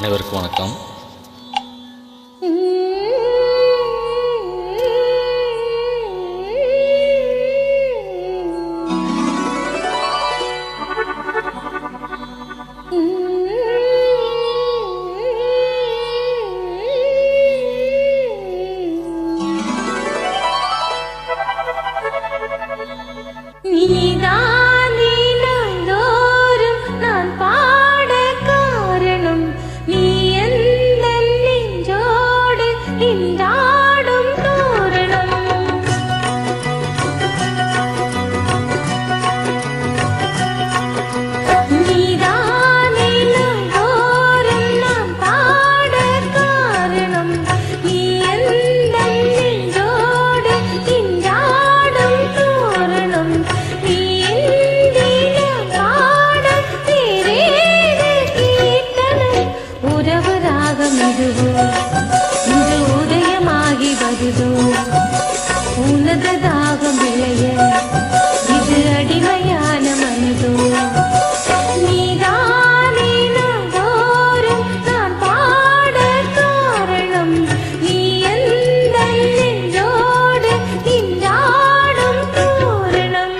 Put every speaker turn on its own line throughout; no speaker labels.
அனைவருக்கும் வணக்கம்.
உனது தாகம் விளைய இது அடிமையான மனதோ நீதானே நாள்தோறும் நான் பாட காரணம் நீ எந்த நெஞ்சோடு நின்றாடும் தோரணம்.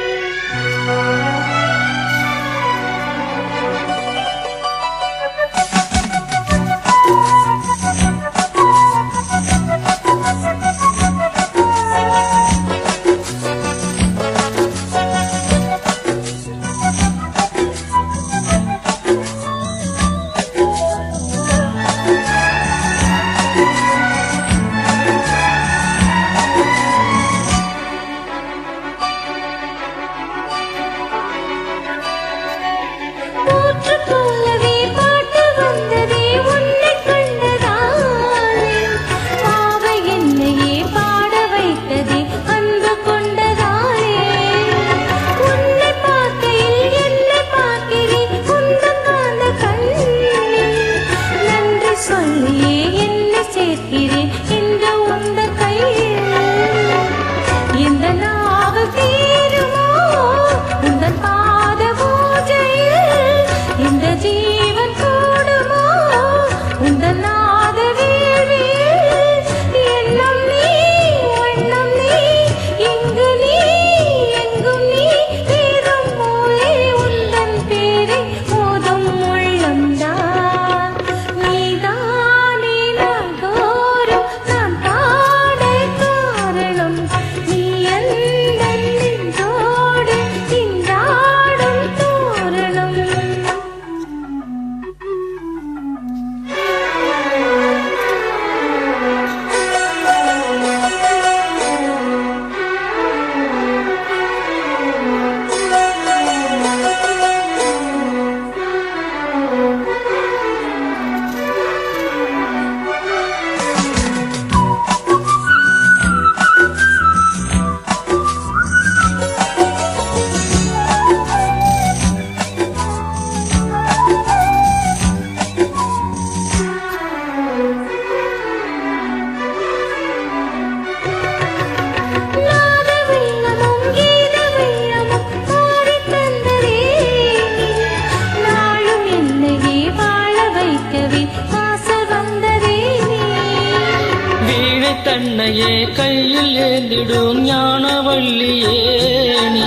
தன்னையே கையில் ஏந்திடும் ஞானவள்ளியே நீ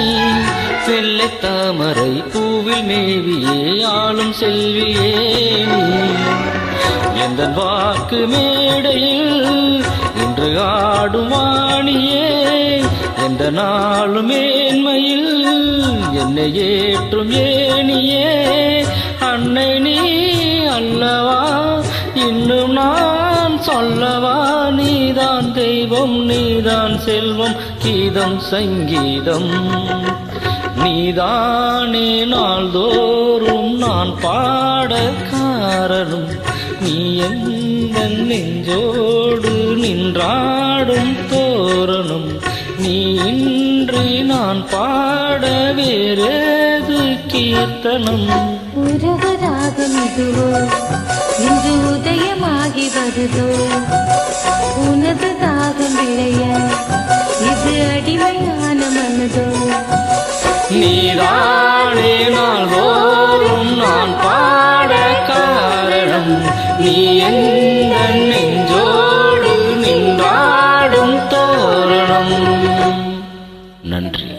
வெள்ளை தாமரை பூவில் மேவியே ஆளும் செல்வியே நீ எந்த வாக்கு மேடையில் இன்று ஆடும் வாணியே எந்த நாளும் மேன்மையில் என்னை ஏற்றும் ஏனியே அன்னை நீ அல்லவா இன்னும் நான் சொல்லவா நீதான் தெய்வம் நீதான் செல்வம் கீதம் சங்கீதம் நீதானே நாள்தோறும் நான் பாட காரணம் நீ எந்த நெஞ்சோடு நின்றாடும் தோரணம் நீ இன்றி நான் பாட வேறேது கீர்த்தனம்.
உறவராகம் இதுவோ இன்று உதயமாகி வருதோ உனது தாகம் விளைய இது அடிமையான மனதோ
நீதானே நாள்தோறும் நான் பாட காரணம் நீ எந்த நெஞ்சோடு நின்றாடும் தோரணம். நன்றி.